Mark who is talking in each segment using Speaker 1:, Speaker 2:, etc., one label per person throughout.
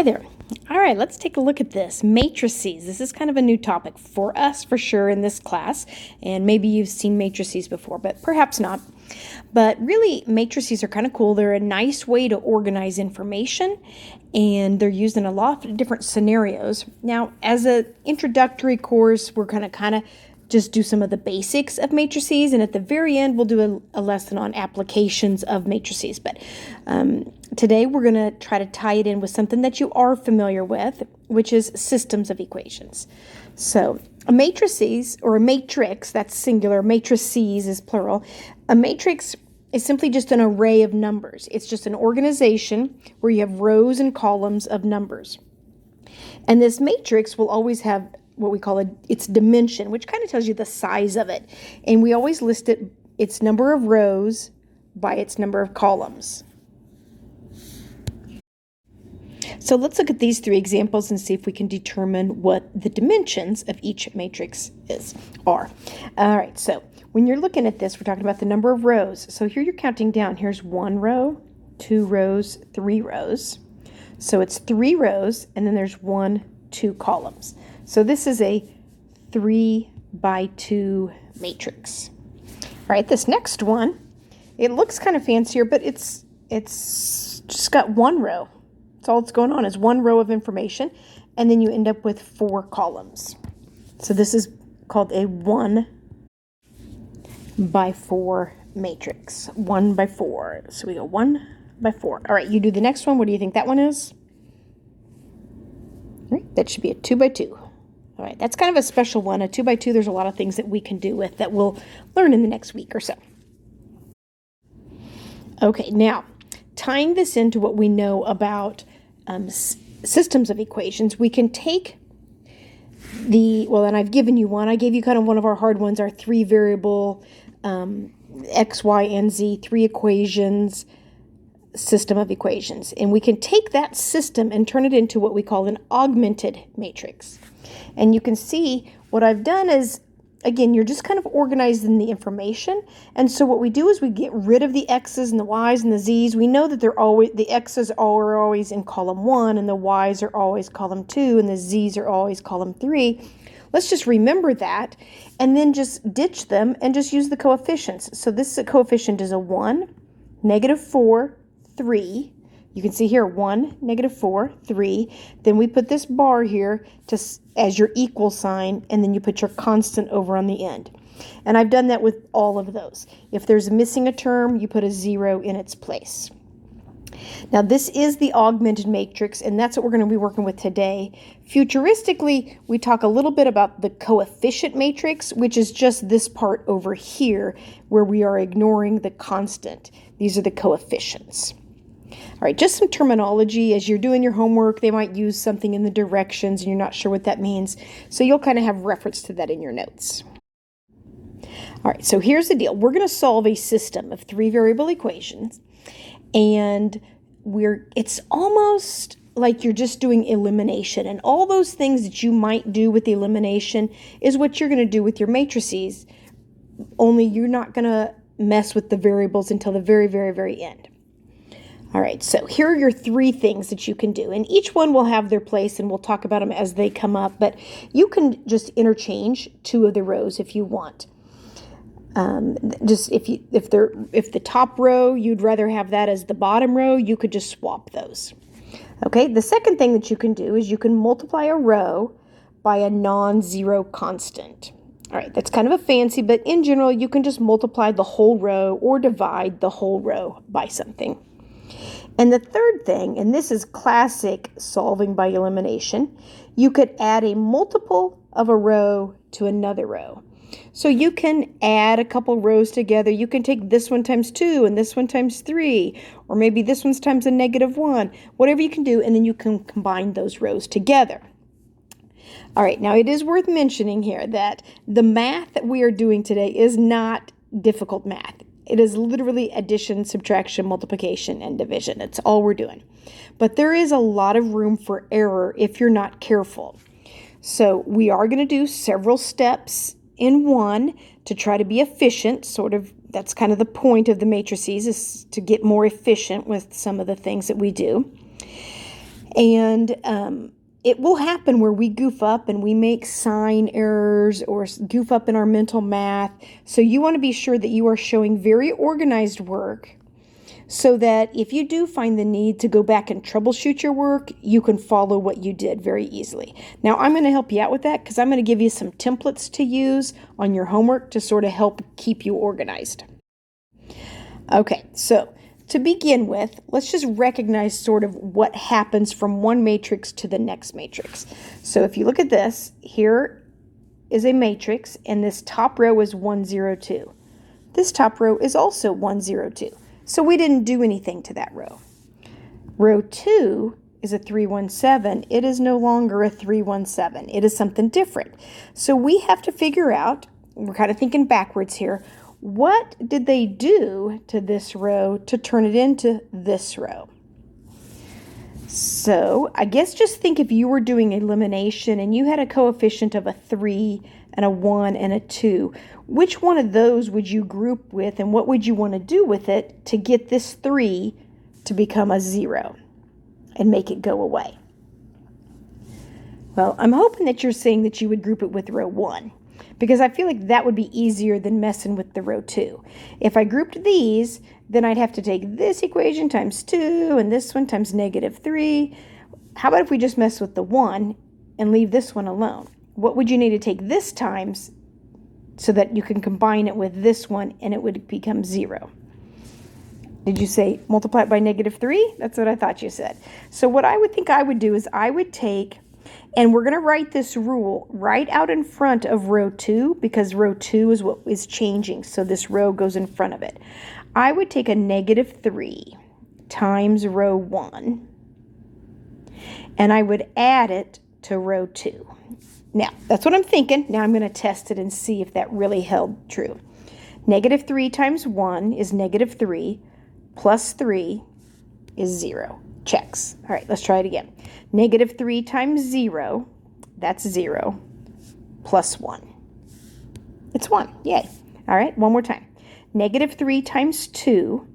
Speaker 1: Hi there. All right, let's take a look at this. Matrices. This is kind of a new topic for us, for sure, in this class. And maybe you've seen matrices before, but perhaps not. But really, matrices are kind of cool. They're a nice way to organize information, and they're used in a lot of different scenarios. Now, as an introductory course, we're going to kind of just do some of the basics of matrices, and at the very end we'll do a lesson on applications of matrices. But today we're going to try to tie it in with something that you are familiar with, which is systems of equations. So a matrices, or a matrix, that's singular, matrices is plural. A matrix is simply just an array of numbers. It's just an organization where you have rows and columns of numbers. And this matrix will always have what we call its dimension, which kind of tells you the size of it. And we always list its number of rows by its number of columns. So let's look at these three examples and see if we can determine what the dimensions of each matrix are. All right, so when you're looking at this, we're talking about the number of rows. So here you're counting down. Here's 1 row, 2 rows, 3 rows. So it's 3 rows, and then there's 1, 2 columns. So this is a 3 by 2 matrix. All right, this next one, it looks kind of fancier, but it's just got 1 row. That's all that's going on is 1 row of information, and then you end up with 4 columns. So this is called a 1 by 4 matrix. 1 by 4. So we go 1 by 4. All right, you do the next one. What do you think that one is? All right, that should be a 2 by 2. All right, that's kind of a special one. A 2 by 2, there's a lot of things that we can do with that we'll learn in the next week or so. Okay, now, tying this into what we know about systems of equations, we can take and I've given you one. I gave you kind of one of our hard ones, our 3 variable x, y, and z, 3 equations system of equations. And we can take that system and turn it into what we call an augmented matrix. And you can see what I've done is, again, you're just kind of organizing the information. And so what we do is we get rid of the x's and the y's and the z's. We know that the x's are always in column 1, and the y's are always column 2, and the z's are always column 3. Let's just remember that, and then just ditch them and just use the coefficients. So this coefficient is a 1, -4, 3. You can see here 1, -4, 3. Then we put this bar here as your equal sign, and then you put your constant over on the end. And I've done that with all of those. If there's missing a term, you put a 0 in its place. Now this is the augmented matrix, and that's what we're going to be working with today. Futuristically, we talk a little bit about the coefficient matrix, which is just this part over here where we are ignoring the constant. These are the coefficients. All right, just some terminology. As you're doing your homework, they might use something in the directions and you're not sure what that means. So you'll kind of have reference to that in your notes. All right, so here's the deal. We're going to solve a system of 3 variable equations, and it's almost like you're just doing elimination. And all those things that you might do with the elimination is what you're going to do with your matrices, only you're not going to mess with the variables until the very, very, very end. All right, so here are your 3 things that you can do, and each one will have their place, and we'll talk about them as they come up, but you can just interchange 2 of the rows if you want. Just if the top row, you'd rather have that as the bottom row, you could just swap those. Okay, the second thing that you can do is you can multiply a row by a non-zero constant. All right, that's kind of a fancy, but in general, you can just multiply the whole row or divide the whole row by something. And the third thing, and this is classic solving by elimination, you could add a multiple of a row to another row. So you can add a couple rows together. You can take this one times 2 and this one times 3, or maybe this one's times a -1, whatever you can do, and then you can combine those rows together. All right, now it is worth mentioning here that the math that we are doing today is not difficult math. It is literally addition, subtraction, multiplication, and division. That's all we're doing. But there is a lot of room for error if you're not careful. So we are going to do several steps in one to try to be efficient. That's kind of the point of the matrices, is to get more efficient with some of the things that we do. And it will happen where we goof up and we make sign errors or goof up in our mental math. So you want to be sure that you are showing very organized work so that if you do find the need to go back and troubleshoot your work, you can follow what you did very easily. Now, I'm going to help you out with that because I'm going to give you some templates to use on your homework to sort of help keep you organized. Okay, so to begin with, let's just recognize sort of what happens from one matrix to the next matrix. So if you look at this, here is a matrix, and this top row is 102. This top row is also 102. So we didn't do anything to that row. Row 2 is a 317. It is no longer a 317. It is something different. So we have to figure out, we're kind of thinking backwards here, what did they do to this row to turn it into this row? So I guess just think if you were doing elimination and you had a coefficient of a 3 and a 1 and a 2, which one of those would you group with and what would you want to do with it to get this 3 to become a 0 and make it go away? Well, I'm hoping that you're saying that you would group it with row 1 because I feel like that would be easier than messing with the row 2. If I grouped these, then I'd have to take this equation times 2 and this one times -3. How about if we just mess with the 1 and leave this one alone? What would you need to take this times so that you can combine it with this one and it would become 0? Did you say multiply it by -3? That's what I thought you said. So what I would think I would do is I would take, and we're going to write this rule right out in front of row 2 because row 2 is what is changing. So this row goes in front of it. I would take a -3 times row 1 and I would add it to row 2. Now, that's what I'm thinking. Now I'm going to test it and see if that really held true. -3 times 1 is -3 plus 3 is 0. Checks. All right, let's try it again. -3 times 0, that's 0, plus 1. It's 1. Yay. All right, one more time. -3 times 2,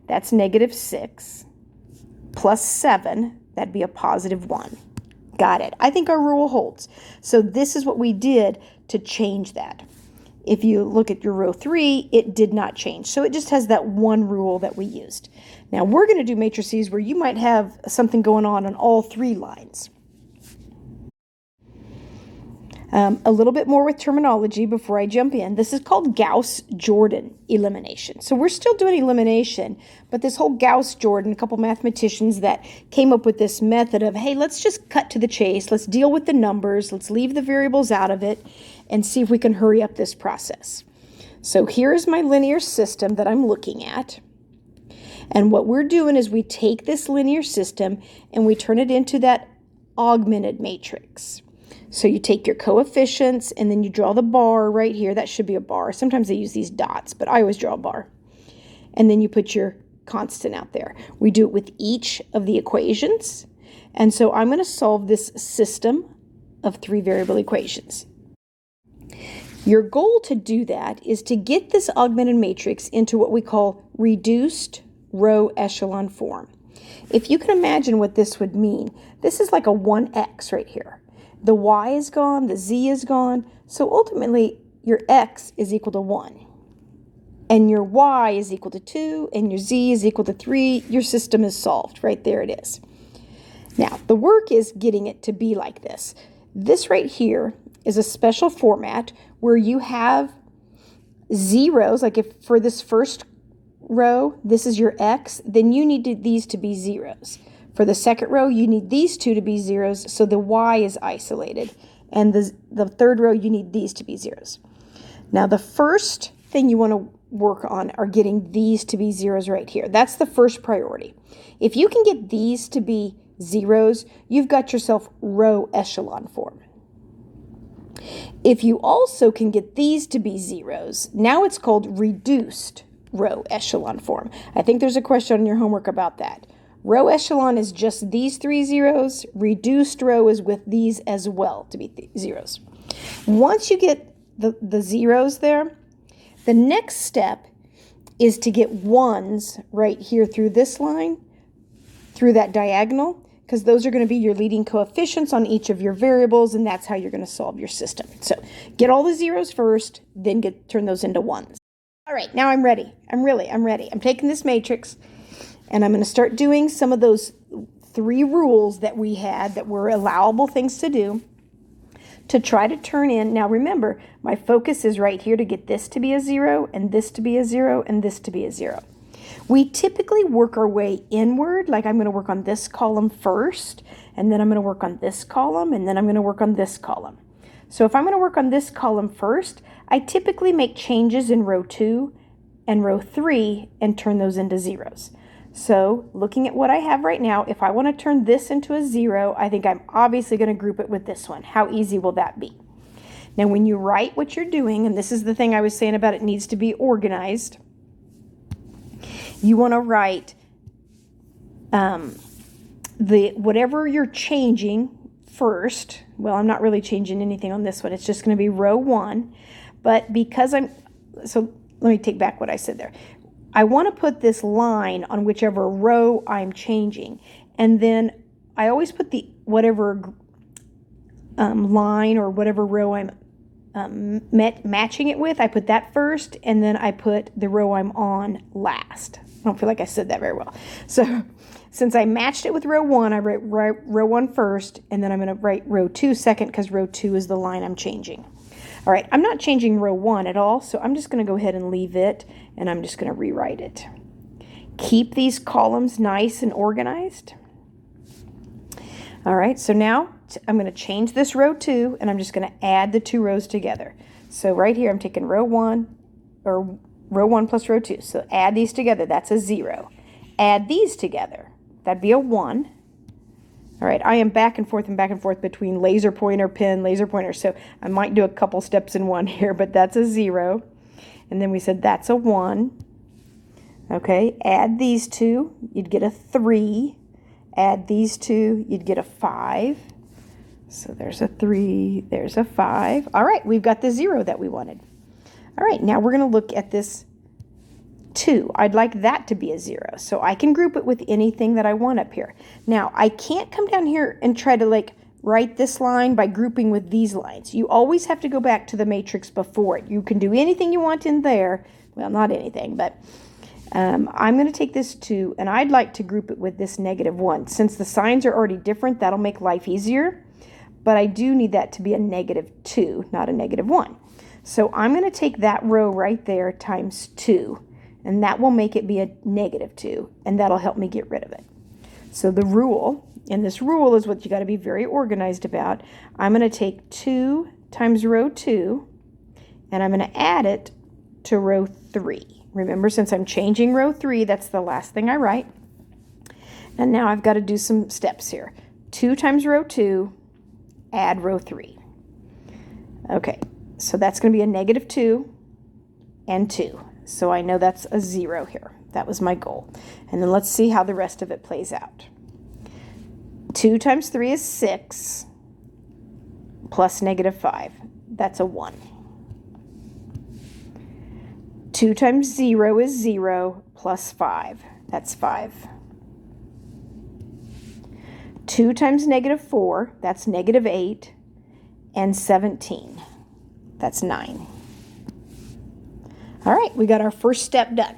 Speaker 1: that's -6, plus 7, that'd be a +1. Got it. I think our rule holds. So this is what we did to change that. If you look at your row 3, it did not change. So it just has that one rule that we used. Now we're going to do matrices where you might have something going on all 3 lines. A little bit more with terminology before I jump in. This is called Gauss-Jordan elimination. So we're still doing elimination, but this whole Gauss-Jordan, a couple mathematicians that came up with this method of, hey, let's just cut to the chase. Let's deal with the numbers. Let's leave the variables out of it and see if we can hurry up this process. So here's my linear system that I'm looking at. And what we're doing is we take this linear system and we turn it into that augmented matrix. So you take your coefficients and then you draw the bar right here. That should be a bar. Sometimes they use these dots, but I always draw a bar. And then you put your constant out there. We do it with each of the equations. And so I'm going to solve this system of 3 variable equations. Your goal to do that is to get this augmented matrix into what we call reduced row echelon form. If you can imagine what this would mean, this is like a 1x right here. The y is gone, the z is gone, so ultimately your x is equal to 1. And your y is equal to 2, and your z is equal to 3. Your system is solved. Right there it is. Now, the work is getting it to be like this. This right here is a special format where you have zeros, like if for this first row, this is your x, then you need these to be zeros. For the second row, you need these two to be zeros, so the y is isolated. And the third row, you need these to be zeros. Now, the first thing you want to work on are getting these to be zeros right here. That's the first priority. If you can get these to be zeros, you've got yourself row echelon form. If you also can get these to be zeros, now it's called reduced row echelon form. I think there's a question on your homework about that. Row echelon is just these 3 zeros. Reduced row is with these as well to be zeros. Once you get the zeros there, the next step is to get 1s right here through this line, through that diagonal, because those are going to be your leading coefficients on each of your variables, and that's how you're going to solve your system. So get all the zeros first, then turn those into ones. All right, now I'm ready. I'm ready. I'm taking this matrix, and I'm going to start doing some of those 3 rules that we had that were allowable things to do to try to turn in. Now remember, my focus is right here to get this to be a 0, and this to be a 0, and this to be a 0. We typically work our way inward, like I'm going to work on this column first, and then I'm going to work on this column, and then I'm going to work on this column. So if I'm going to work on this column first, I typically make changes in row 2 and row 3 and turn those into zeros. So looking at what I have right now, if I want to turn this into a 0, I think I'm obviously going to group it with this one. How easy will that be? Now when you write what you're doing, and this is the thing I was saying about it needs to be organized, you want to write whatever you're changing first. Well, I'm not really changing anything on this one. It's just going to be row 1. But because so let me take back what I said there. I want to put this line on whichever row I'm changing. And then I always put the whatever line or whatever row I'm matching it with, I put that first, and then I put the row I'm on last. I don't feel like I said that very well. So since I matched it with row 1, I write row 1 first, and then I'm going to write row 2 second, because row 2 is the line I'm changing. All right, I'm not changing row 1 at all, so I'm just going to go ahead and leave it, and I'm just going to rewrite it. Keep these columns nice and organized. All right, so now I'm going to change this row 2, and I'm just going to add the 2 rows together. So right here, I'm taking row 1, or row 1 plus row 2. So add these together, that's a 0. Add these together, that'd be a 1. All right, I am back and forth between laser pointer, pen, laser pointer. So I might do a couple steps in one here, but that's a 0. And then we said that's a 1. Okay, add these 2, you'd get a 3. Add these 2, you'd get a 5. So there's a 3, there's a 5. All right, we've got the 0 that we wanted. All right, now we're going to look at this 2. I'd like that to be a 0. So I can group it with anything that I want up here. Now, I can't come down here and try to write this line by grouping with these lines. You always have to go back to the matrix before it. You can do anything you want in there. Well, not anything, but I'm going to take this 2, and I'd like to group it with this -1. Since the signs are already different, that'll make life easier. But I do need that to be a -2, not a -1. So I'm going to take that row right there times 2, and that will make it be a -2, and that'll help me get rid of it. So the rule, and this rule is what you got to be very organized about. I'm going to take 2 times row 2, and I'm going to add it to row 3. Remember, since I'm changing row 3, that's the last thing I write. And now I've got to do some steps here. 2 times row 2, add row 3. Okay, so that's going to be a -2 and 2. So I know that's a 0 here. That was my goal. And then let's see how the rest of it plays out. 2 times 3 is 6, plus -5. That's a 1. 2 times 0 is 0, plus 5. That's 5. 2 times -4, that's -8, and 17. That's 9. All right, we got our first step done.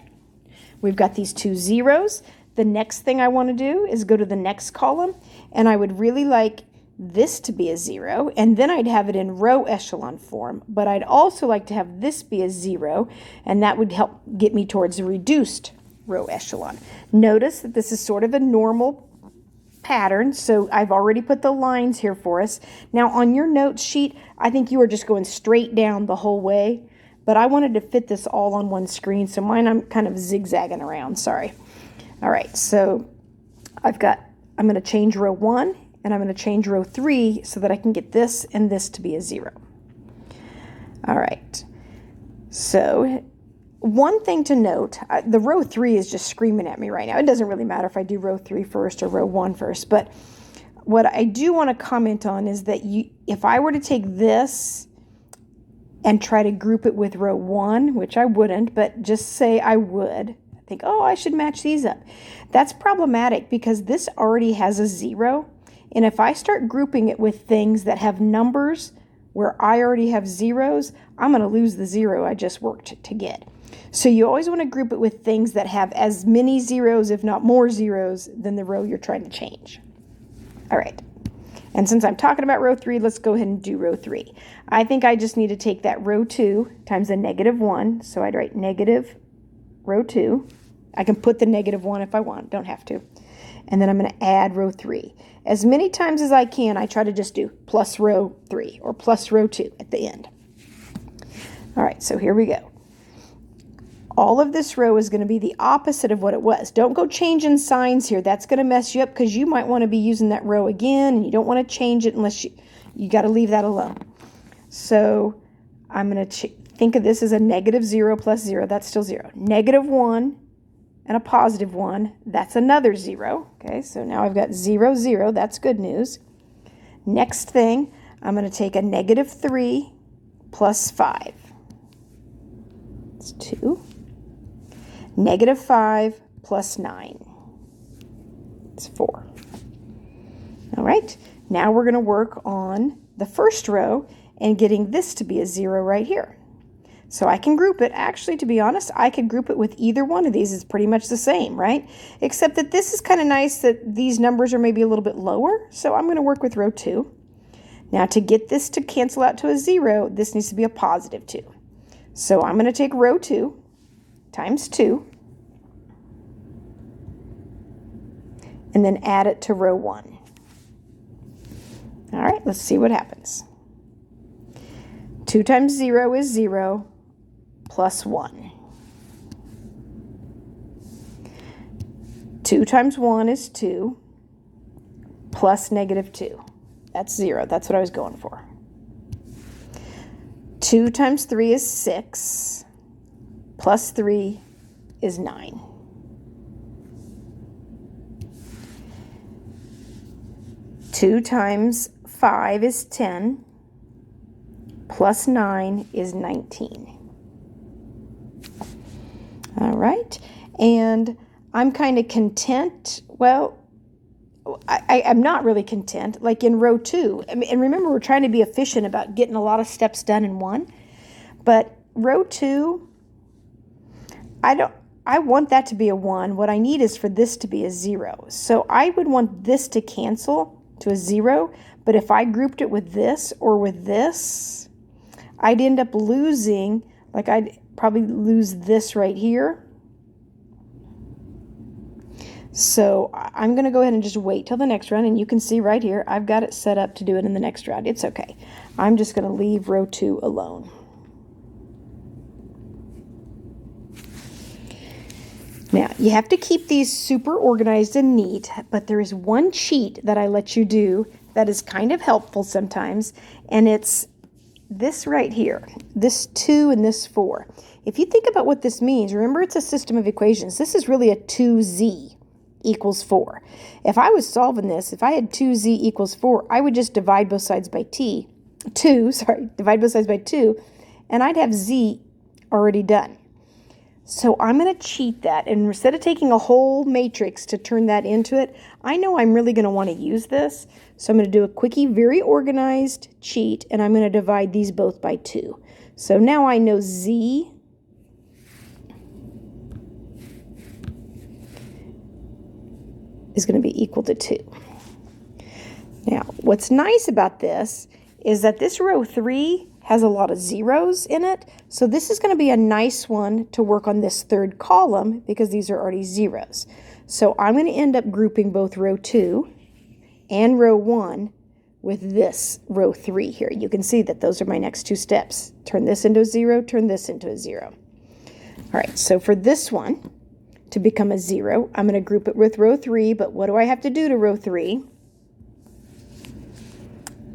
Speaker 1: We've got these 2 zeros. The next thing I want to do is go to the next column, and I would really like this to be a 0, and then I'd have it in row echelon form, but I'd also like to have this be a 0, and that would help get me towards a reduced row echelon. Notice that this is sort of a normal pattern, so I've already put the lines here for us. Now on your notes sheet, I think you are just going straight down the whole way, but I wanted to fit this all on one screen, so mine I'm kind of zigzagging around, sorry. All right, so I'm going to change row 1, and I'm going to change row 3 so that I can get this and this to be a 0. All right, so one thing to note, the row 3 is just screaming at me right now. It doesn't really matter if I do row 3 first or row 1 first, but what I do want to comment on is that if I were to take this and try to group it with row 1, which I wouldn't, but just say I would, I think, oh, I should match these up. That's problematic because this already has a 0. And if I start grouping it with things that have numbers where I already have zeros, I'm going to lose the 0 I just worked to get. So you always want to group it with things that have as many zeros, if not more zeros, than the row you're trying to change. All right. And since I'm talking about row 3, let's go ahead and do row 3. I think I just need to take that row 2 times the -1. So I'd write negative row 2. I can put the -1 if I want, don't have to. And then I'm going to add row 3. As many times as I can, I try to just do plus row 3 or plus row 2 at the end. All right, so here we go. All of this row is going to be the opposite of what it was. Don't go changing signs here. That's going to mess you up because you might want to be using that row again, and you don't want to change it unless you got to leave that alone. So I'm going to think of this as a -0 plus 0. That's still 0. -1 and a +1. That's another 0. Okay, so now I've got 0, 0. That's good news. Next thing, I'm going to take a -3 plus 5. It's 2. -5 plus 9. It's 4. All right, now we're going to work on the first row and getting this to be a 0 right here. So I can group it. Actually, to be honest, I could group it with either one of these. It's pretty much the same, right? Except that this is kind of nice that these numbers are maybe a little bit lower. So I'm going to work with row 2. Now to get this to cancel out to a 0, this needs to be a +2. So I'm going to take row 2 times 2 and then add it to row 1. All right, let's see what happens. 2 times 0 is 0 plus 1. 2 times 1 is 2 plus -2. That's 0. That's what I was going for. 2 times 3 is 6 plus 3 is 9. 2 times 5 is 10 plus 9 is 19. All right, and I'm kind of content. Well, I'm not really content. Like in row 2, and remember we're trying to be efficient about getting a lot of steps done in one. But row 2, I want that to be a 1. What I need is for this to be a 0. So I would want this to cancel to a 0, but if I grouped it with this or with this, I'd end up losing, like I'd probably lose this right here. So I'm going to go ahead and just wait till the next round, and you can see right here, I've got it set up to do it in the next round. It's okay. I'm just going to leave row 2 alone. Now, you have to keep these super organized and neat, but there is one cheat that I let you do that is kind of helpful sometimes, and it's this right here, this 2 and this 4. If you think about what this means, remember it's a system of equations. This is really a 2z equals 4. If I was solving this, if I had 2z equals 4, I would just divide both sides by divide both sides by 2, and I'd have z already done. So I'm going to cheat that, and instead of taking a whole matrix to turn that into it, I know I'm really going to want to use this. So I'm going to do a quickie, very organized cheat, and I'm going to divide these both by 2. So now I know z is going to be equal to 2. Now, what's nice about this is that this row 3 has a lot of zeros in it. So this is going to be a nice one to work on this third column because these are already zeros. So I'm going to end up grouping both row 2 and row 1 with this row 3 here. You can see that those are my next 2 steps. Turn this into a 0, turn this into a 0. All right, so for this one to become a 0, I'm going to group it with row 3, but what do I have to do to row 3?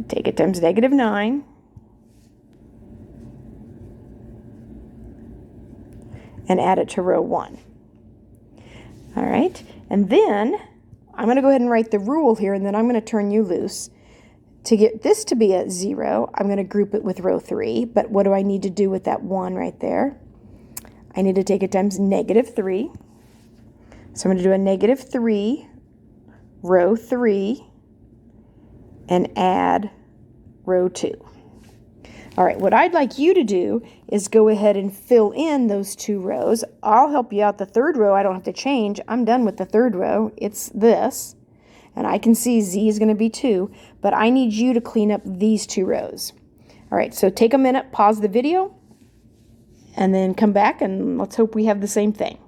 Speaker 1: Take it times -9. And add it to row 1. All right, and then I'm going to go ahead and write the rule here, and then I'm going to turn you loose. To get this to be a 0, I'm going to group it with row 3, but what do I need to do with that 1 right there? I need to take it times -3. So I'm going to do a -3, row 3, and add row 2. All right, what I'd like you to do is go ahead and fill in those 2 rows. I'll help you out. The 3rd row I don't have to change. I'm done with the 3rd row. It's this. And I can see Z is going to be 2, but I need you to clean up these 2 rows. All right, so take a minute, pause the video, and then come back, and let's hope we have the same thing.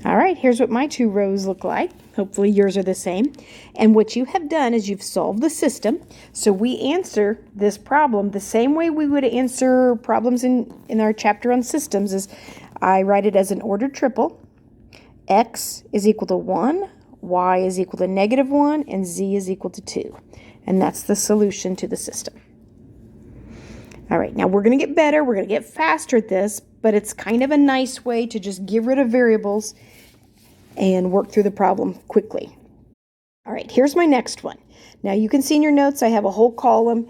Speaker 1: All right, here's what my 2 rows look like. Hopefully yours are the same. And what you have done is you've solved the system. So we answer this problem the same way we would answer problems in our chapter on systems. Is I write it as an ordered triple. X is equal to 1, Y is equal to -1, and Z is equal to 2. And that's the solution to the system. All right, now we're going to get better. We're going to get faster at this, but it's kind of a nice way to just get rid of variables and work through the problem quickly. All right, here's my next one. Now you can see in your notes I have a whole column.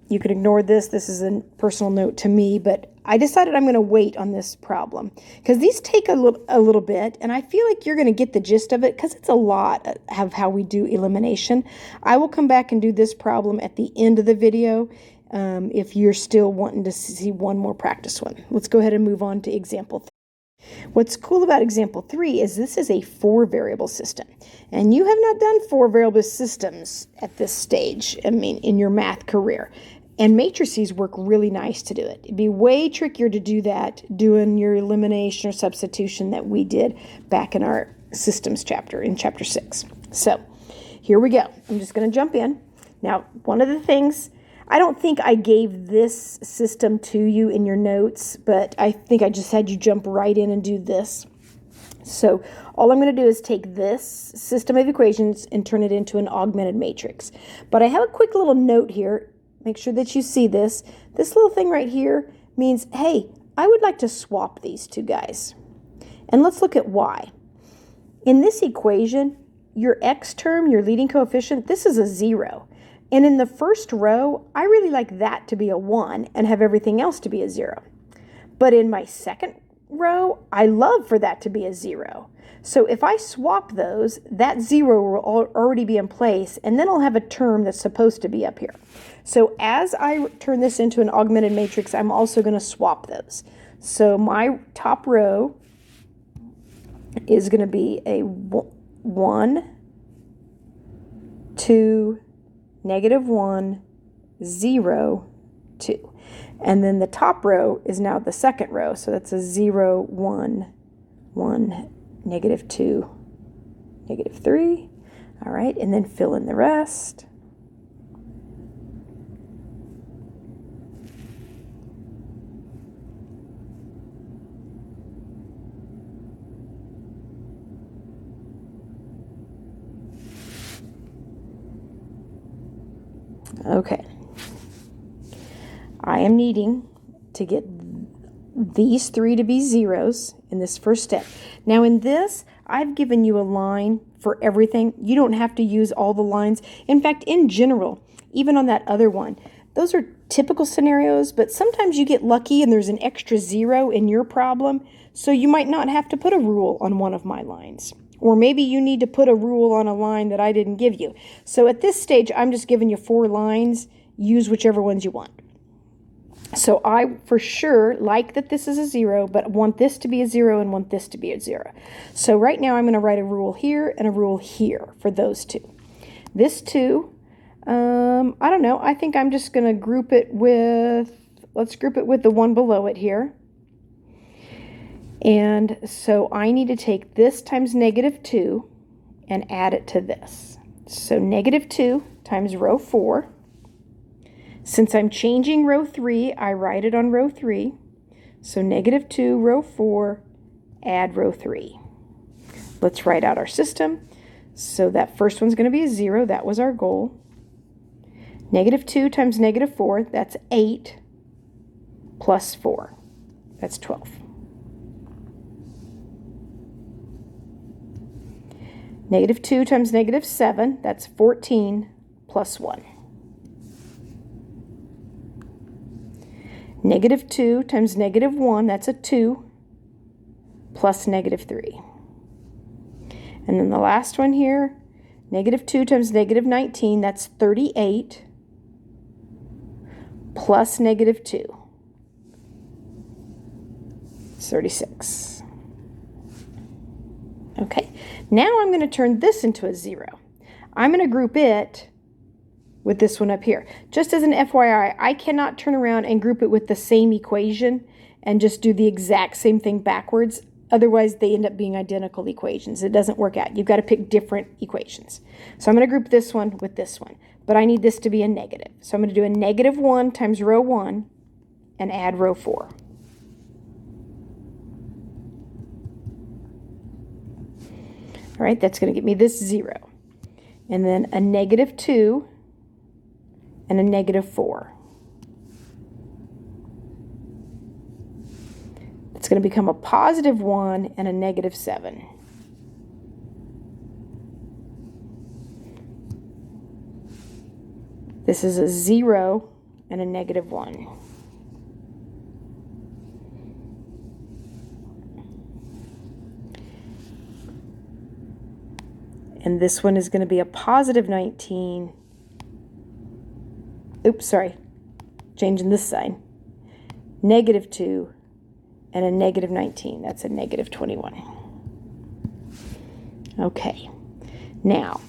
Speaker 1: You can ignore this. This is a personal note to me, but I decided I'm going to wait on this problem because these take a little bit, and I feel like you're going to get the gist of it because it's a lot of how we do elimination. I will come back and do this problem at the end of the video if you're still wanting to see one more practice one. Let's go ahead and move on to example 3. What's cool about example 3 is this is a 4-variable system, and you have not done 4-variable systems at this stage, in your math career. And matrices work really nice to do it. It'd be way trickier to do that doing your elimination or substitution that we did back in our systems chapter, in chapter 6. So here we go. I'm just going to jump in. Now, one of the things, I don't think I gave this system to you in your notes, but I think I just had you jump right in and do this. So all I'm going to do is take this system of equations and turn it into an augmented matrix. But I have a quick little note here. Make sure that you see this. This little thing right here means, hey, I would like to swap these 2 guys. And let's look at why. In this equation, your x term, your leading coefficient, this is a 0. And in the first row, I really like that to be a 1 and have everything else to be a 0. But in my second row, I love for that to be a 0. So if I swap those, that 0 will already be in place, and then I'll have a term that's supposed to be up here. So as I turn this into an augmented matrix, I'm also going to swap those. So my top row is going to be a 1, 2, -1, 0, 2. And then the top row is now the second row. So that's a 0, 1, 1, -2, -3. All right, and then fill in the rest. Okay. I am needing to get these 3 to be zeros in this first step. Now in this, I've given you a line for everything. You don't have to use all the lines. In fact, in general, even on that other one, those are typical scenarios, but sometimes you get lucky and there's an extra 0 in your problem, so you might not have to put a rule on one of my lines. Or maybe you need to put a rule on a line that I didn't give you. So at this stage, I'm just giving you 4 lines. Use whichever ones you want. So I, for sure, like that this is a 0, but want this to be a 0 and want this to be a 0. So right now I'm going to write a rule here and a rule here for those 2. This 2, I don't know. I think I'm just going to group it with, let's group it with the one below it here. And so I need to take this times -2 and add it to this. So -2 times row 4. Since I'm changing row 3, I write it on row 3. So -2, row 4, add row 3. Let's write out our system. So that first one's going to be a 0. That was our goal. -2 times -4, that's 8 plus 4. That's 12. -2 times -7, that's 14 plus 1. Negative 2 times negative 1, that's a 2, plus negative 3. And then the last one here, negative 2 times negative 19, that's 38, plus negative 2. It's 36. Okay, now I'm going to turn this into a 0. I'm going to group it with this one up here. Just as an FYI, I cannot turn around and group it with the same equation and just do the exact same thing backwards. Otherwise, they end up being identical equations. It doesn't work out. You've got to pick different equations. So I'm going to group this one with this one. But I need this to be a negative. So I'm going to do a negative 1 times row 1 and add row 4. All right, that's going to give me this 0. And then a negative 2 and a negative 4. It's going to become a positive 1 and a negative 7. This is a 0 and a negative 1. And this one is going to be a positive 19. Oops, sorry. Changing this sign. Negative 2 and a negative 19. That's a negative 21. Okay. Now,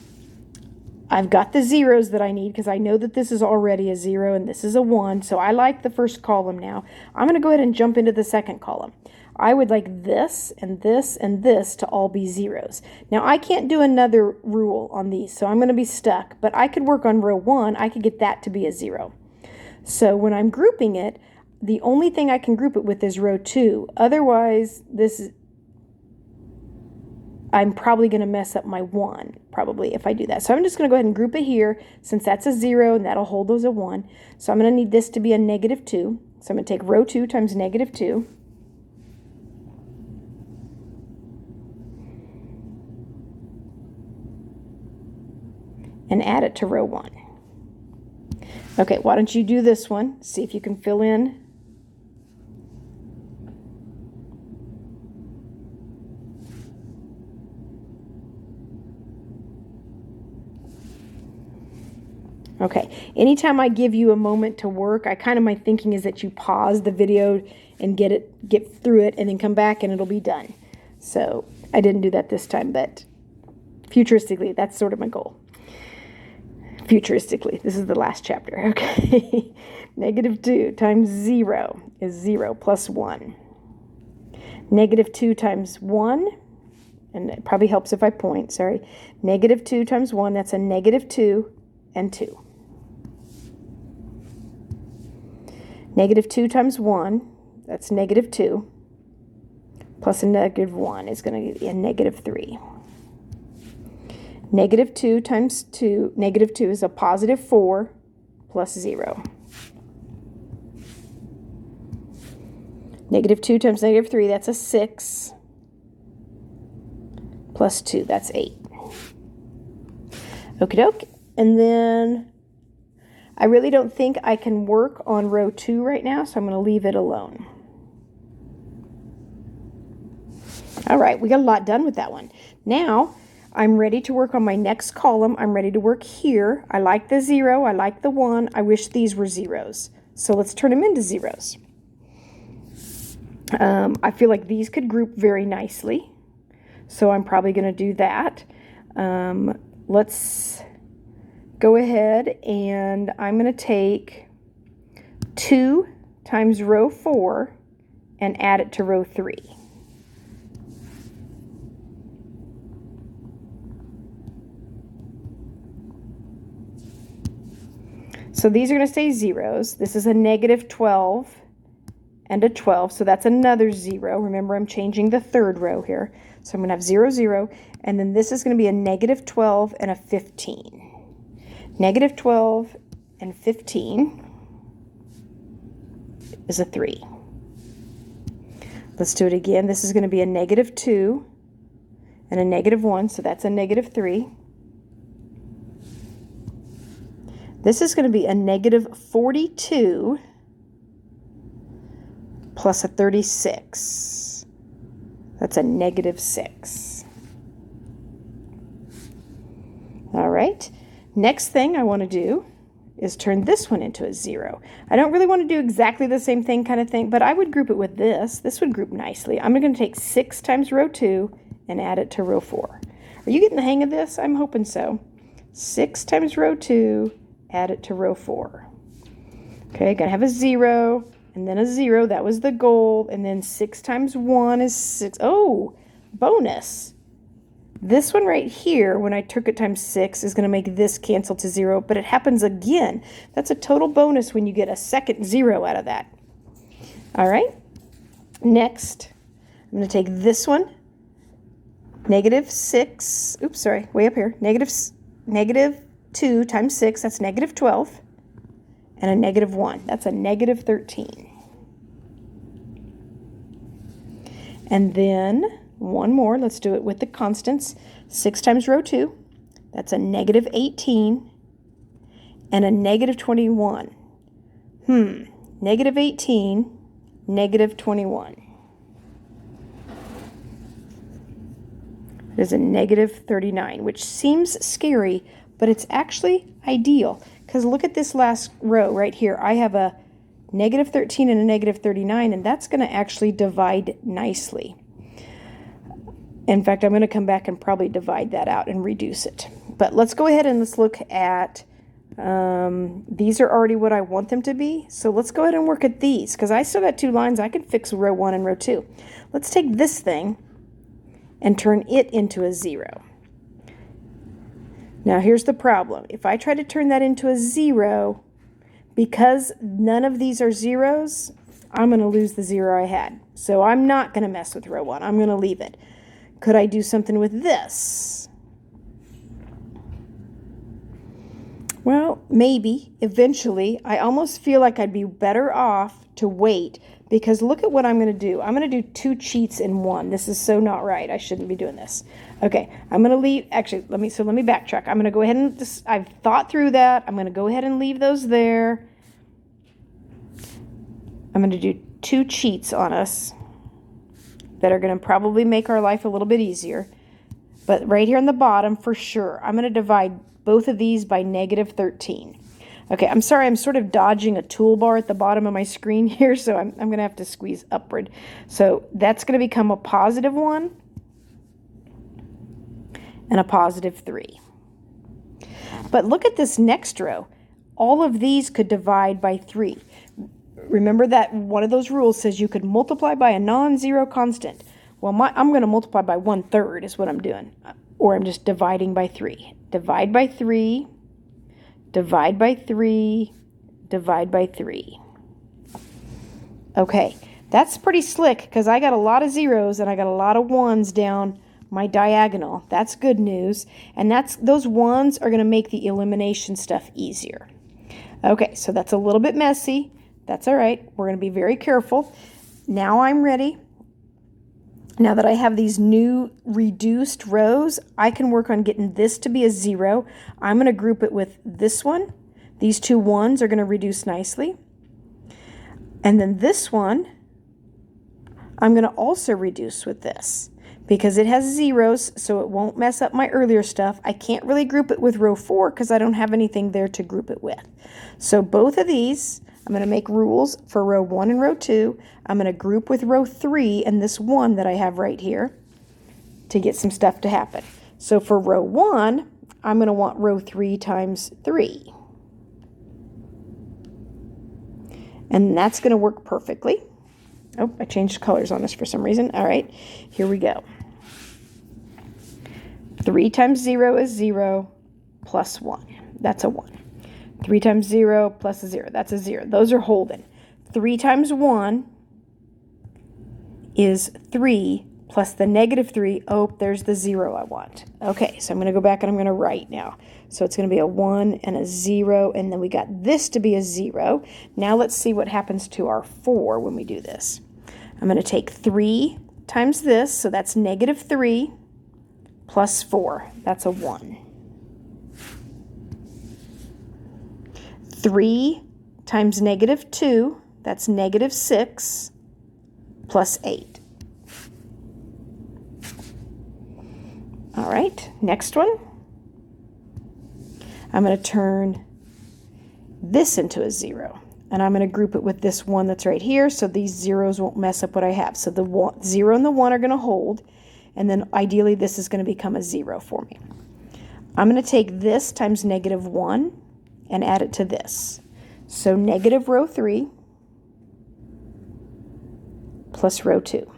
Speaker 1: I've got the zeros that I need because I know that this is already a 0 and this is a 1. So I like the first column now. I'm going to go ahead and jump into the second column. I would like this and this and this to all be zeros. Now I can't do another rule on these, so I'm going to be stuck, but I could work on row 1. I could get that to be a 0. So when I'm grouping it, the only thing I can group it with is row 2. Otherwise, I'm probably going to mess up my 1, probably, if I do that. So I'm just going to go ahead and group it here, since that's a 0, and that'll hold as a 1. So I'm going to need this to be a negative 2. So I'm going to take row 2 times negative 2. And add it to row 1. Okay, why don't you do this one? See if you can fill in. Okay, anytime I give you a moment to work, my thinking is that you pause the video and get through it and then come back and it'll be done. So I didn't do that this time, but futuristically, that's sort of my goal. Futuristically, this is the last chapter. Okay, negative 2 times 0 is 0 plus 1. Negative 2 times 1, and it probably helps if I point, sorry. Negative 2 times 1, that's a negative 2 and 2. Negative 2 times 1, that's negative 2, plus a negative 1 is going to be a negative 3. Negative 2 times 2, negative 2 is a positive 4 plus 0. Negative 2 times negative 3, that's a 6 plus 2, that's 8. Okie doke. And then I really don't think I can work on row 2 right now, so I'm going to leave it alone. All right, we got a lot done with that one. Now, I'm ready to work on my next column. I'm ready to work here. I like the 0. I like the 1. I wish these were zeros. So let's turn them into zeros. I feel like these could group very nicely. So I'm probably going to do that. Let's go ahead and I'm going to take 2 times row 4 and add it to row 3. So these are going to stay zeros. This is a negative 12 and a 12, so that's another 0. Remember, I'm changing the third row here. So I'm going to have 0, 0, and then this is going to be a negative 12 and a 15. Negative 12 and 15 is a 3. Let's do it again. This is going to be a negative 2 and a negative 1, so that's a negative 3. This is going to be a negative 42 plus a 36. That's a negative 6. All right. Next thing I want to do is turn this one into a 0. I don't really want to do exactly the same thing kind of thing, but I would group it with this. This would group nicely. I'm going to take 6 times row 2 and add it to row 4. Are you getting the hang of this? I'm hoping so. 6 times row 2, add it to row 4. Okay, got to have a 0, and then a 0. That was the goal. And then 6 times 1 is 6. Oh, bonus. This one right here, when I took it times 6, is going to make this cancel to 0, but it happens again. That's a total bonus when you get a second 0 out of that. All right. Next, I'm going to take this one, negative 6. Oops, sorry, way up here. Negative 2 times 6, that's negative 12. And a negative 1, that's a negative 13. And then one more, let's do it with the constants. 6 times row 2, that's a negative 18 and a negative 21. Negative 18, negative 21. There's a negative 39, which seems scary, but it's actually ideal. Because look at this last row right here. I have a negative 13 and a negative 39, and that's going to actually divide nicely. In fact, I'm going to come back and probably divide that out and reduce it. But let's go ahead and let's look at, these are already what I want them to be. So let's go ahead and work at these, because I still got 2 lines. I can fix row 1 and row 2. Let's take this thing and turn it into a 0. Now here's the problem. If I try to turn that into a 0, because none of these are zeros, I'm going to lose the 0 I had. So I'm not going to mess with row 1. I'm going to leave it. Could I do something with this? Well, maybe, eventually. I almost feel like I'd be better off to wait, because look at what I'm going to do. I'm going to do 2 cheats in one. This is so not right. I shouldn't be doing this. Okay, I'm going to leave, actually, let me backtrack. I'm going to go ahead and, I've thought through that. I'm going to go ahead and leave those there. I'm going to do 2 cheats on us that are going to probably make our life a little bit easier. But right here on the bottom, for sure, I'm going to divide both of these by negative 13. Okay, I'm sorry, I'm sort of dodging a toolbar at the bottom of my screen here, so I'm going to have to squeeze upward. So that's going to become a positive 1 and a positive 3. But look at this next row. All of these could divide by 3. Remember that one of those rules says you could multiply by a non-zero constant. Well, I'm going to multiply by 1/3 is what I'm doing. Or I'm just dividing by 3. Divide by 3, divide by 3, divide by 3. Okay, that's pretty slick because I got a lot of zeros and I got a lot of 1s down my diagonal. That's good news. And those 1s are going to make the elimination stuff easier. Okay, so that's a little bit messy. That's all right. We're going to be very careful. Now I'm ready. Now that I have these new reduced rows, I can work on getting this to be a 0. I'm going to group it with this one. These 2 1s are going to reduce nicely. And then this one, I'm going to also reduce with this because it has zeros, so it won't mess up my earlier stuff. I can't really group it with row 4 because I don't have anything there to group it with. So both of these, I'm going to make rules for row 1 and row 2. I'm going to group with row 3 and this 1 that I have right here to get some stuff to happen. So for row 1, I'm going to want row 3 times 3. And that's going to work perfectly. Oh, I changed colors on us for some reason. All right, here we go. 3 times 0 is 0 plus 1. That's a 1. 3 times 0 plus a 0. That's a 0. Those are holding. 3 times 1 is 3 plus the negative 3. Oh, there's the 0 I want. Okay, so I'm going to go back and I'm going to write now. So it's going to be a 1 and a 0, and then we got this to be a 0. Now let's see what happens to our 4 when we do this. I'm going to take 3 times this, so that's negative 3 plus 4. That's a 1. 3 times negative 2, that's negative 6. plus 8. All right, next one. I'm going to turn this into a 0. And I'm going to group it with this 1 that's right here, so these zeros won't mess up what I have. So the 0 and the 1 are going to hold, and then ideally this is going to become a 0 for me. I'm going to take this times negative 1 and add it to this. So negative row 3 plus row 2.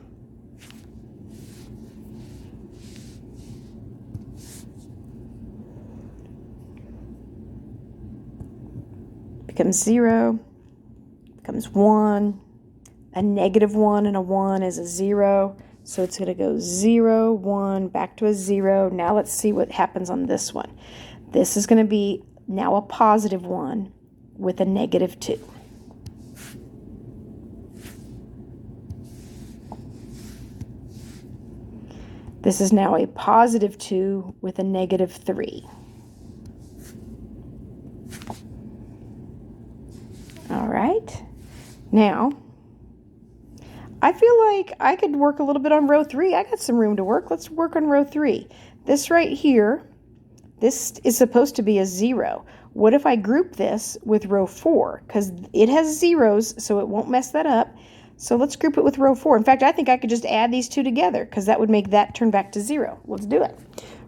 Speaker 1: Becomes 0, becomes 1, a negative 1 and a 1 is a 0, so it's going to go 0, 1, back to a 0. Now let's see what happens on this one. This is going to be now a positive 1 with a negative 2. This is now a positive 2 with a negative 3. All right, now I feel like I could work a little bit on row 3. I got some room to work. Let's work on row 3. This right here, this is supposed to be a 0. What if I group this with row 4? Because it has zeros, so it won't mess that up. So let's group it with row 4. In fact, I think I could just add these two together because that would make that turn back to 0. Let's do it.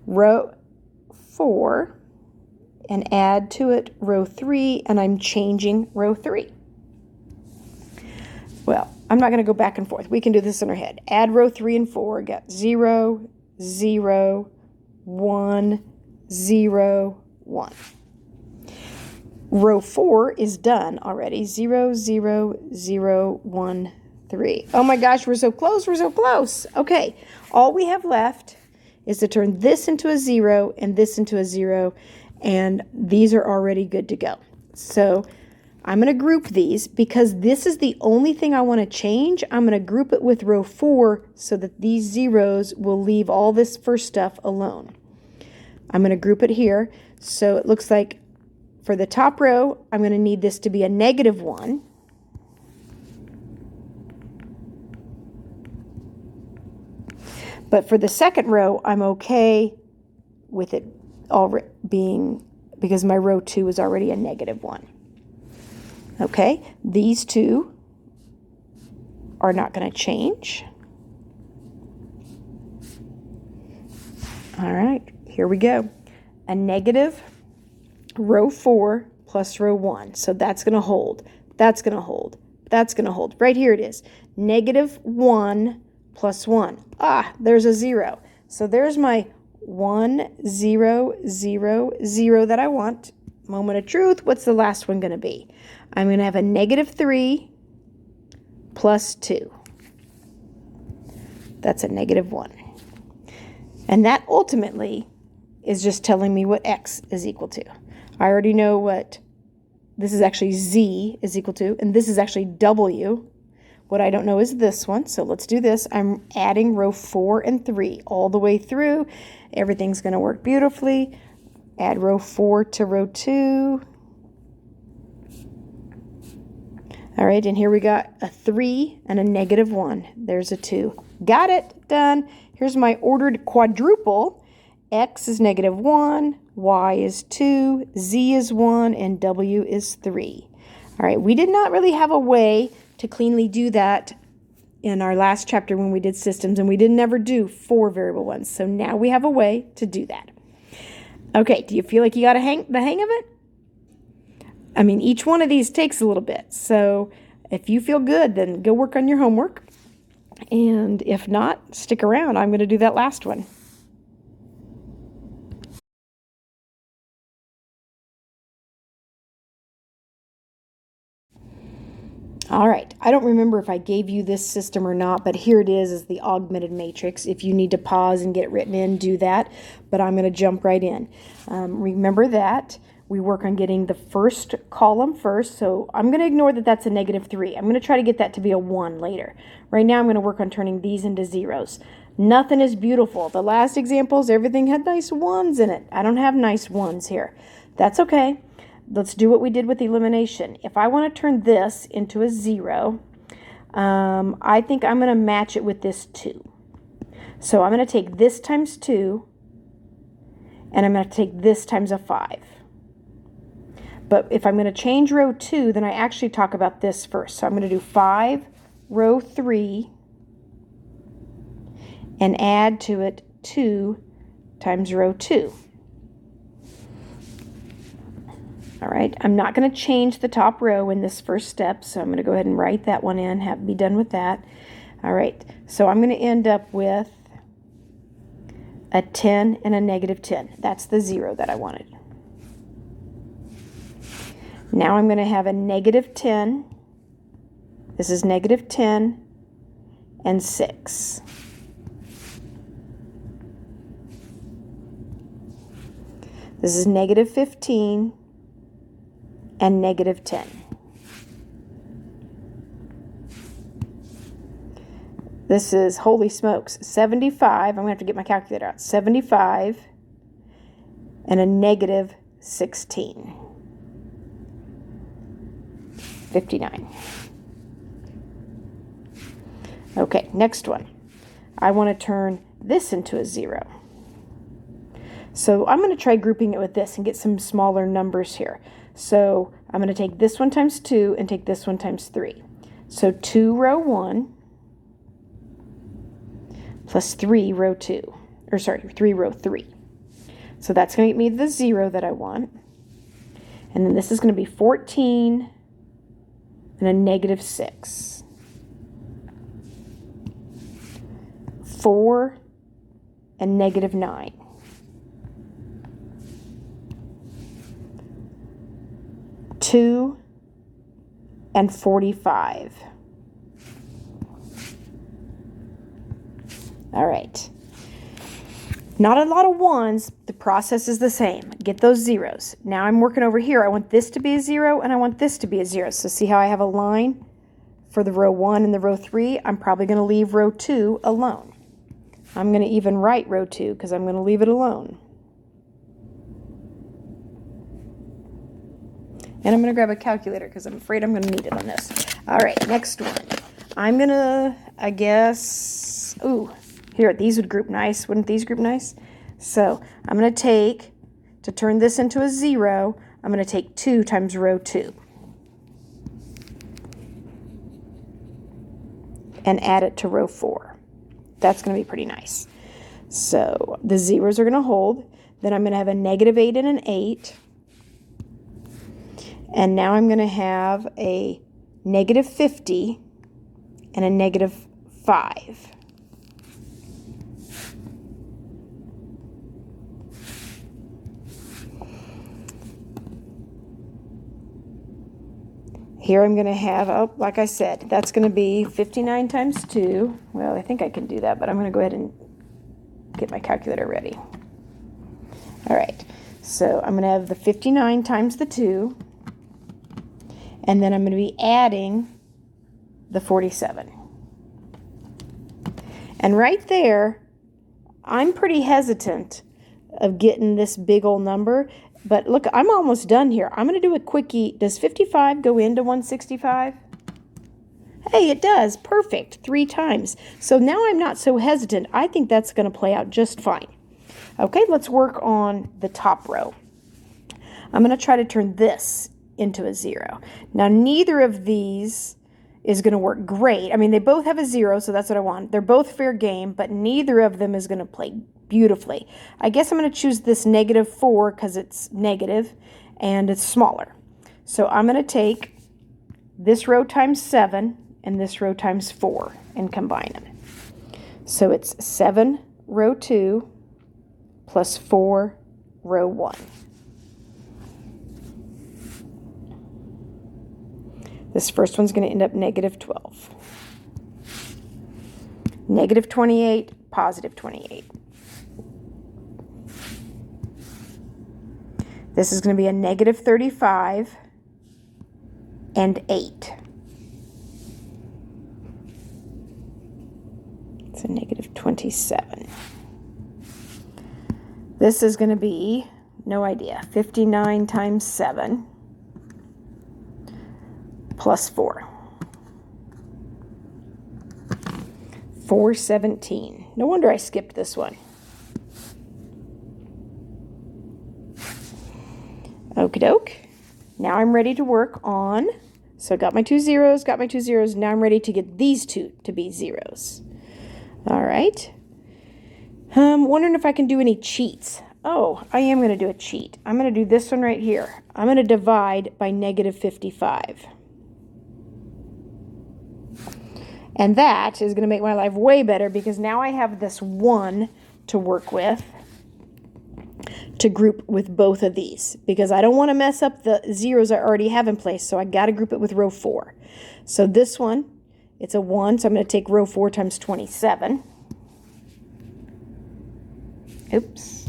Speaker 1: Row 4. And add to it row 3, and I'm changing row 3. Well, I'm not going to go back and forth. We can do this in our head. Add row 3 and 4. Got 0, 0, 1, 0, 1. Row 4 is done already. 0, 0, 0, 1, 3. Oh my gosh, we're so close. We're so close. Okay, all we have left is to turn this into a 0 and this into a 0. And these are already good to go. So I'm going to group these because this is the only thing I want to change. I'm going to group it with row 4 so that these zeros will leave all this first stuff alone. I'm going to group it here. So it looks like for the top row, I'm going to need this to be a negative 1. But for the second row, I'm okay with it already being, because my row 2 is already a negative 1. Okay, these two are not going to change. All right, here we go. A negative row 4 plus row 1. So that's going to hold. That's going to hold. That's going to hold. Right here it is. Negative 1 plus 1. Ah, there's a 0. So there's my 1, 0, 0, 0 that I want. Moment of truth, what's the last one going to be? I'm going to have a negative 3 plus 2. That's a negative 1. And that ultimately is just telling me what x is equal to. I already know what this is actually z is equal to, and this is actually w. What I don't know is this one, so let's do this. I'm adding row 4 and 3 all the way through. Everything's going to work beautifully. Add row 4 to row 2. All right, and here we got a 3 and a negative 1. There's a 2. Got it. Done. Here's my ordered quadruple. X is negative 1, Y is 2, Z is 1, and W is 3. All right, we did not really have a way to cleanly do that in our last chapter when we did systems, and we didn't ever do 4 variable ones. So now we have a way to do that. Okay, do you feel like you got the hang of it? I mean, each one of these takes a little bit. So if you feel good, then go work on your homework. And if not, stick around. I'm going to do that last one. All right, I don't remember if I gave you this system or not, but here it is the augmented matrix. If you need to pause and get it written in, do that, but I'm going to jump right in. Remember that we work on getting the first column first, so I'm going to ignore that that's a negative 3. I'm going to try to get that to be a 1 later. Right now I'm going to work on turning these into zeros. Nothing is beautiful. The last examples, everything had nice 1s in it. I don't have nice 1s here. That's okay. Let's do what we did with elimination. If I want to turn this into a 0, I think I'm going to match it with this 2. So I'm going to take this times 2, and I'm going to take this times a 5. But if I'm going to change row 2, then I actually talk about this first. So I'm going to do 5, row 3, and add to it 2 times row 2. All right, I'm not going to change the top row in this first step, so I'm going to go ahead and write that one in, be done with that. All right, so I'm going to end up with a 10 and a negative 10. That's the 0 that I wanted. Now I'm going to have a negative 10. This is negative 10 and 6. This is negative 15 and negative 10. This is, holy smokes, 75. I'm going to have to get my calculator out. 75 and a negative 16. 59. Okay, next one. I want to turn this into a 0. So I'm going to try grouping it with this and get some smaller numbers here. So I'm going to take this one times 2 and take this one times 3. So 2 row 1 plus 3 row 2. Or sorry, 3 row 3. So that's going to get me the 0 that I want. And then this is going to be 14 and a negative 6. 4 and negative 9. 2 and 45. All right. Not a lot of 1s. The process is the same. Get those zeros. Now I'm working over here. I want this to be a 0 and I want this to be a 0. So see how I have a line for the row 1 and the row 3? I'm probably going to leave row 2 alone. I'm going to even write row 2 because I'm going to leave it alone. And I'm going to grab a calculator because I'm afraid I'm going to need it on this. All right, next one. I'm going to, I guess, ooh, here, these would group nice. Wouldn't these group nice? So I'm going to take, to turn this into a 0, I'm going to take 2 times row 2. And add it to row 4. That's going to be pretty nice. So the zeros are going to hold. Then I'm going to have a negative 8 and an 8. And now I'm going to have a negative 50 and a negative 5. Here I'm going to have, oh, like I said, that's going to be 59 times 2. Well, I think I can do that, but I'm going to go ahead and get my calculator ready. All right, so I'm going to have the 59 times the 2. And then I'm going to be adding the 47. And right there, I'm pretty hesitant of getting this big old number. But look, I'm almost done here. I'm going to do a quickie. Does 55 go into 165? Hey, it does. Perfect. 3 times. So now I'm not so hesitant. I think that's going to play out just fine. Okay, let's work on the top row. I'm going to try to turn this into a 0. Now, neither of these is going to work great. I mean, they both have a 0, so that's what I want. They're both fair game, but neither of them is going to play beautifully. I guess I'm going to choose this negative 4 because it's negative and it's smaller. So I'm going to take this row times 7 and this row times 4 and combine them. So it's 7 row 2 plus 4 row 1. This first one's going to end up negative 12. Negative 28, positive 28. This is going to be a negative 35 and 8. It's a negative 27. This is going to be, no idea, 59 times 7. Plus 4. 417. No wonder I skipped this one. Okie doke. Now I'm ready to work on, so got my two zeros, now I'm ready to get these two to be zeros. All right. Wondering if I can do any cheats. Oh, I am going to do a cheat. I'm going to do this one right here. I'm going to divide by negative 55. And that is going to make my life way better because now I have this 1 to work with, to group with both of these, because I don't want to mess up the zeros I already have in place, so I got to group it with row 4. So this one, it's a 1, so I'm going to take row 4 times 27. Oops.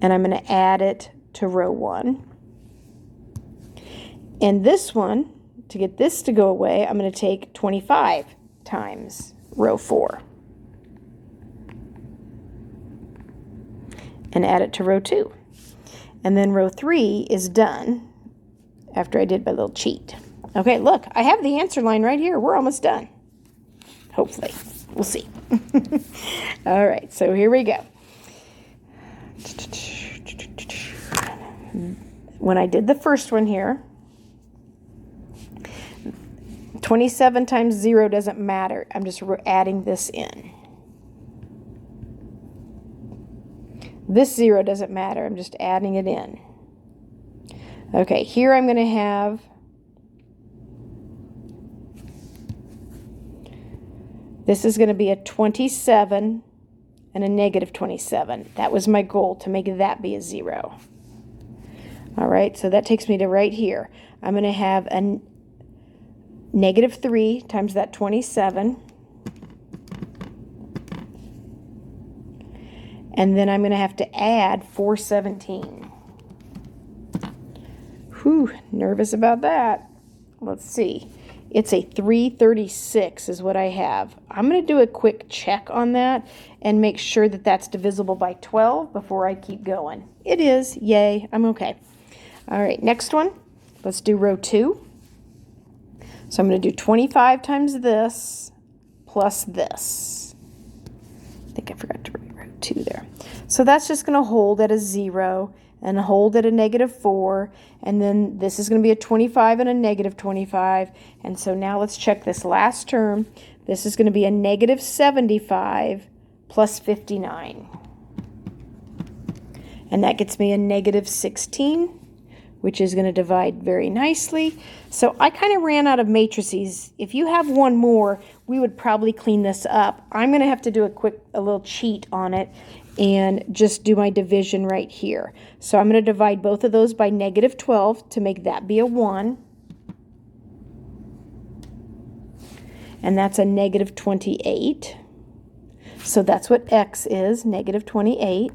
Speaker 1: And I'm going to add it to row 1. And this one, to get this to go away, I'm going to take 25 times row 4. And add it to row 2. And then row 3 is done after I did my little cheat. Okay, look, I have the answer line right here. We're almost done. Hopefully. We'll see. All right, so here we go. When I did the first one here, 27 times 0 doesn't matter. I'm just adding this in. This 0 doesn't matter. I'm just adding it in. Okay, here I'm going to have this is going to be a 27 and a negative 27. That was my goal, to make that be a 0. All right, so that takes me to right here. I'm going to have a negative 3 times that 27. And then I'm going to have to add 417. Whew, nervous about that. Let's see. It's a 336 is what I have. I'm going to do a quick check on that and make sure that that's divisible by 12 before I keep going. It is. Yay. I'm okay. All right, next one. Let's do row 2. So I'm going to do 25 times this plus this. I think I forgot to write row 2 there. So that's just going to hold at a 0 and hold at a negative 4. And then this is going to be a 25 and a negative 25. And so now let's check this last term. This is going to be a negative 75 plus 59. And that gets me a negative 16, which is going to divide very nicely. So I kind of ran out of matrices. If you have one more, we would probably clean this up. I'm going to have to do a little cheat on it and just do my division right here. So I'm going to divide both of those by negative 12 to make that be a 1. And that's a negative 28. So that's what x is, negative 28.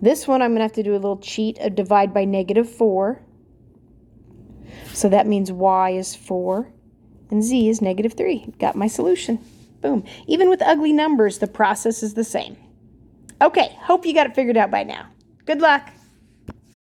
Speaker 1: This one I'm going to have to do a little cheat of divide by negative 4. So that means y is 4 and z is negative 3. Got my solution. Boom. Even with ugly numbers, the process is the same. Okay, hope you got it figured out by now. Good luck.